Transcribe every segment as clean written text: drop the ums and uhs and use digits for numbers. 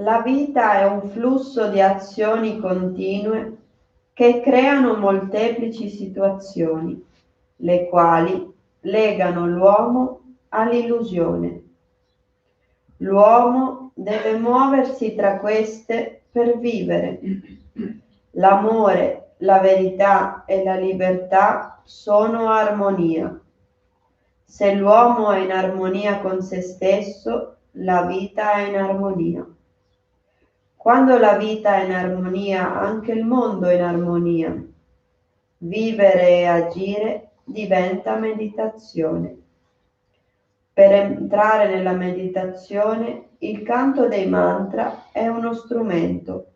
La vita è un flusso di azioni continue che creano molteplici situazioni, le quali legano l'uomo all'illusione. L'uomo deve muoversi tra queste per vivere. L'amore, la verità e la libertà sono armonia. Se l'uomo è in armonia con se stesso, la vita è in armonia. Quando la vita è in armonia, anche il mondo è in armonia. Vivere e agire diventa meditazione. Per entrare nella meditazione, il canto dei mantra è uno strumento.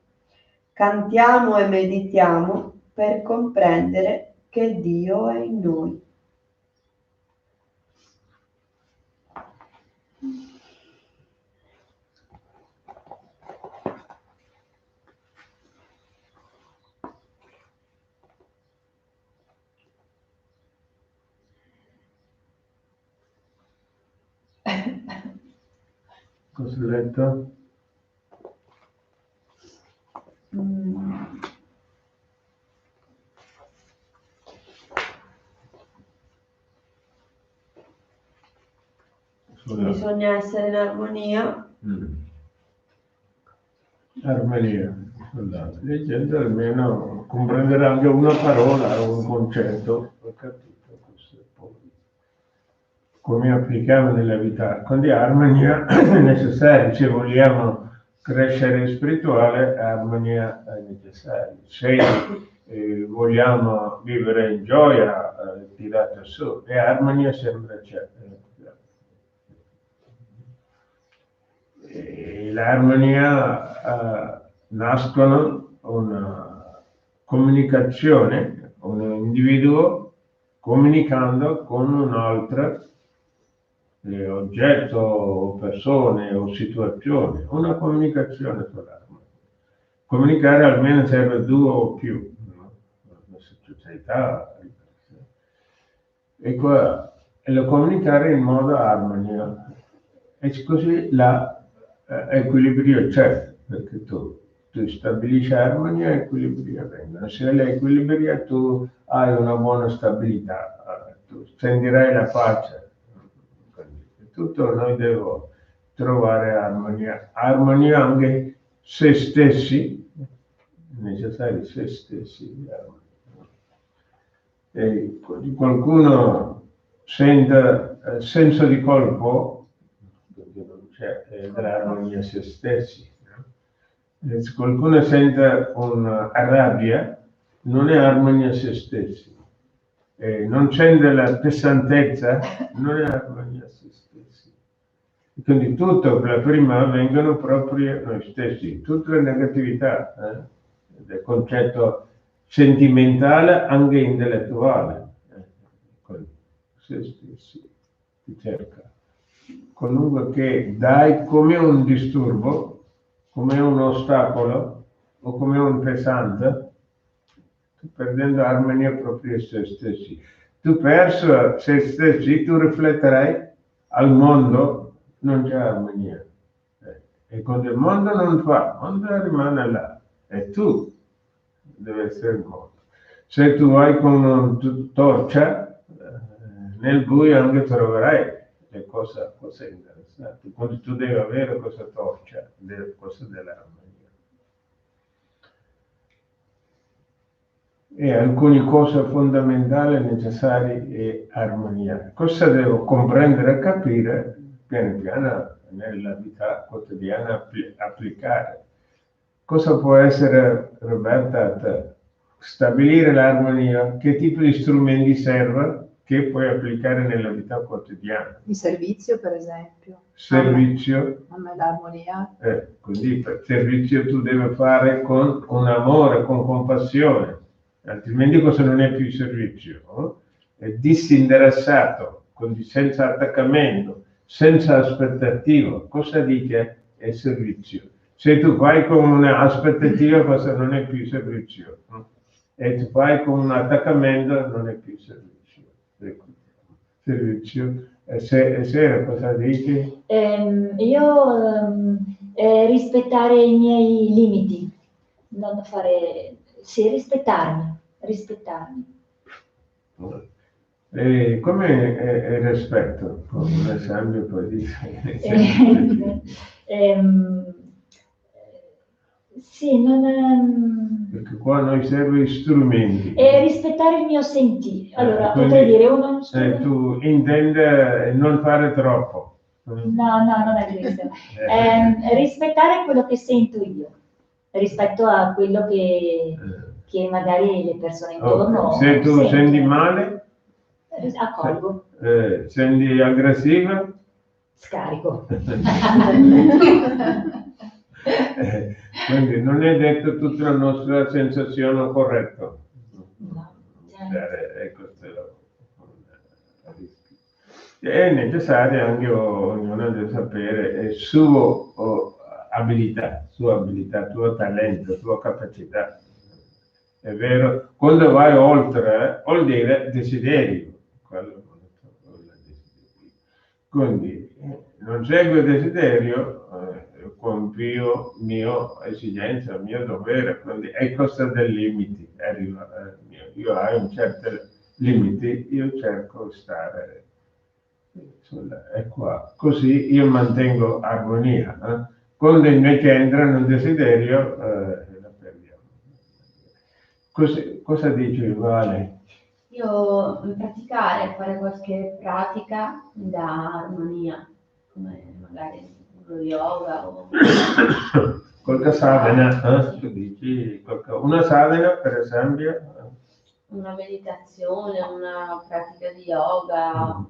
Cantiamo e meditiamo per comprendere che Dio è in noi. Cosa hai letto? Bisogna essere in armonia. Armonia, scusate. Leggendo almeno comprenderà anche una parola o un concetto. Ho capito questo poi. Come applichiamo nella vita. Quindi armonia è necessaria, se vogliamo crescere spirituale, armonia è necessaria. Se vogliamo vivere in gioia, tirata su, e armonia sempre c'è. E l'armonia nascono una comunicazione, un individuo comunicando con un altro oggetto, o persone o situazione, una comunicazione con l'armonia. Comunicare almeno serve due o più, no? La società. E lo comunicare in modo armonia. E così l'equilibrio c'è, perché tu stabilisci armonia e equilibrio vengono. Se l'equilibrio tu hai una buona stabilità, tu sentirai la pace. Tutto noi devo trovare armonia. Armonia anche se stessi, necessario se stessi. E qualcuno sente senso di colpo, perché non c'è dell'armonia se stessi. No? Se qualcuno sente una rabbia, non è armonia se stessi. Non sente la pesantezza, non è armonia se stessi. E quindi tutto per la prima vengono proprio noi stessi, tutte le negatività del concetto sentimentale, anche intellettuale. Se stessi si cerca. Qualunque che dai come un disturbo, come un ostacolo o come un pesante, tu perdendo armonia proprio se stessi. Tu perso se stessi, tu rifletterai al mondo, non c'è armonia. E quando il mondo non fa, il mondo rimane là. E tu devi essere il mondo. Se tu vai con una torcia, nel buio anche troverai le cose interessanti. Quando tu devi avere questa torcia, cosa dell'armonia. E alcune cose fondamentali necessarie è armonia. Cosa devo comprendere e capire piano piano nella vita quotidiana applicare? Cosa può essere, Roberta, a te? Stabilire l'armonia, che tipo di strumenti serve che puoi applicare nella vita quotidiana? Il servizio, per esempio. Servizio. A me l'armonia. Quindi per servizio tu devi fare con amore, con compassione, altrimenti cosa non è più servizio? No? È disinteressato, quindi senza attaccamento, senza aspettativa. Cosa dice è servizio? Se tu fai con un'aspettativa, cosa non è più servizio? No? E tu fai con un attaccamento, non è più servizio. Ecco. Servizio. E se cosa dici? Io rispettare i miei limiti, non fare, sì, rispettarmi. E come è il rispetto? Un esempio poi dice. Sì, non... Perché qua noi serve strumenti. E rispettare il mio sentire. Allora, quindi, potrei dire uno strumento... tu intende non fare troppo. No, non è questo. Rispettare quello che sento io, rispetto a quello che magari le persone intorno Se tu sentono. senti male... Accolgo. Senti aggressiva? Scarico. Quindi non è detto tutta la nostra sensazione corretta. No. È necessario anche ognuno deve sapere il suo abilità, sua tuo talento, tua capacità. È vero, quando vai oltre vuol dire desiderio. Quindi non segue il desiderio, compio mia esigenza, mio dovere, quindi è cosa dei limiti. Io ho un certo limiti, io cerco di stare è qua, così io mantengo armonia. Quando invece entra nel desiderio, la perdiamo. Cosa dici, Vale? Io praticare, fare qualche pratica da armonia, come magari lo yoga o... Qualche sadhana, tu dici, una sadhana per esempio? Una meditazione, una pratica di yoga,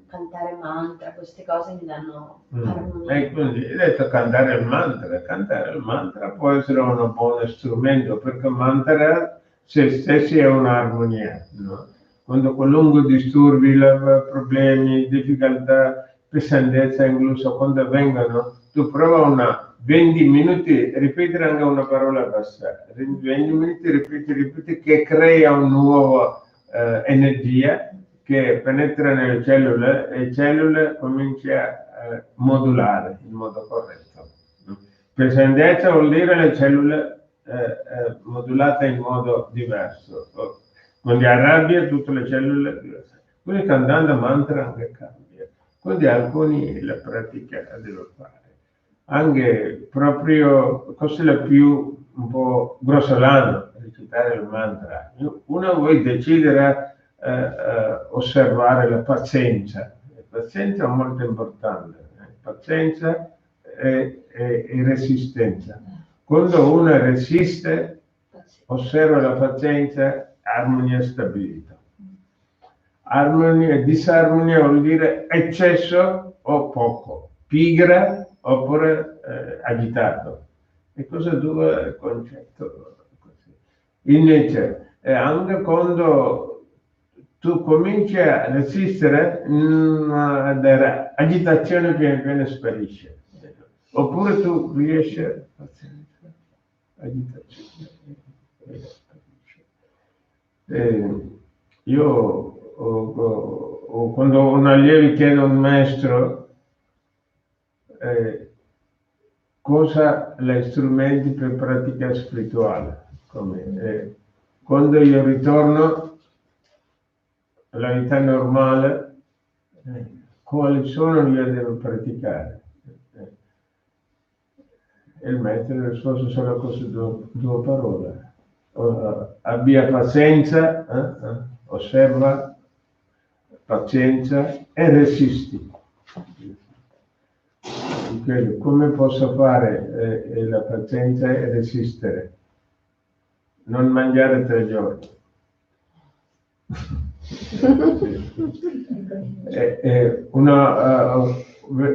cantare mantra, queste cose mi danno armonia. E quindi hai detto cantare il mantra può essere un buon strumento, perché il mantra se stessi è un'armonia, no? Quando qualunque disturbi, problemi, difficoltà, pesantezza, incluso quando vengono, tu prova 20 minuti ripetere anche una parola bassa, 20 minuti ripeti che crea una nuova energia che penetra nelle cellule e le cellule comincia a modulare in modo corretto. Pesantezza vuol dire le cellule modulate in modo diverso. Quindi arrabbia tutte le cellule diverse. Quindi cantando mantra anche cambia. Quindi alcuni la pratica devono fare. Anche proprio cosa è più un po' grossolano recitare il mantra. Uno vuoi decidere osservare la pazienza. La pazienza è molto importante. Pazienza e resistenza. Quando uno resiste, osserva la pazienza, armonia e stabilità. Armonia e disarmonia vuol dire eccesso o poco, pigra oppure agitato. E cosa due il concetto così. Invece, anche quando tu cominci a resistere, l'agitazione piano piano sparisce. Oppure tu riesci a agitazione. Io quando un allievo chiede a un maestro cosa gli strumenti per pratica spirituale, quando io ritorno alla vita normale, quali sono io devo praticare? E il maestro risponde solo queste due parole. Abbia pazienza, osserva, pazienza e resisti. Quindi, come posso fare la pazienza e resistere? Non mangiare 3 giorni.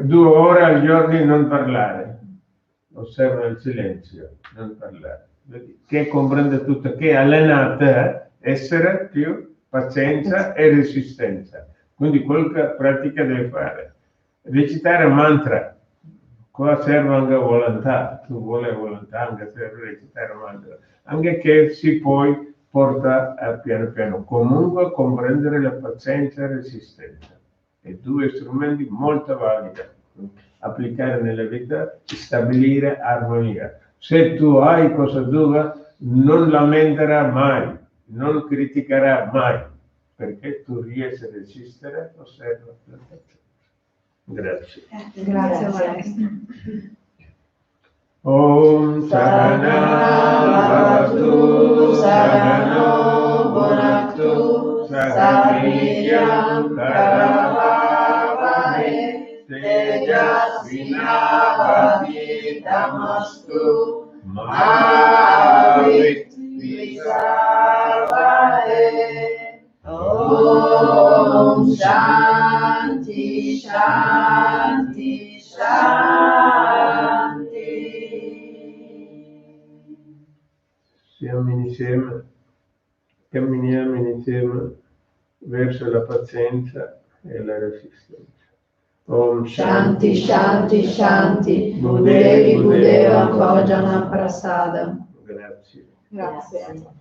2 ore al giorno non parlare. Osserva il silenzio, non parlare. Che comprende tutto, che allena te essere più pazienza e resistenza. Quindi qualche pratica deve fare. Recitare mantra, qua serve anche volontà, tu vuole volontà anche per recitare mantra, anche che si poi porta a piano piano. Comunque comprendere la pazienza e resistenza. E 2 strumenti molto validi. applicare nella vita e stabilire armonia. Se tu hai questa tua, non lamenterà mai, non criticherà mai, perché tu riesci a resistere, osserva la perfezione. Grazie. Grazie maestro. Om Sahana Bhavatu Sahano Bhunaktu Sahaviryam Karavavahe Tejasvinavaditamastu Ma Vitvishavahe. Om Shanti Shanti Shanti. Siamo insieme, camminiamo insieme verso la pazienza e la resistenza. Om Shanti Shanti Shanti. Budevi Budeva Kojana Prasada. Grazie. Grazie.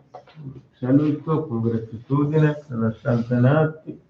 Saluto con gratitudine alla Santa Nati.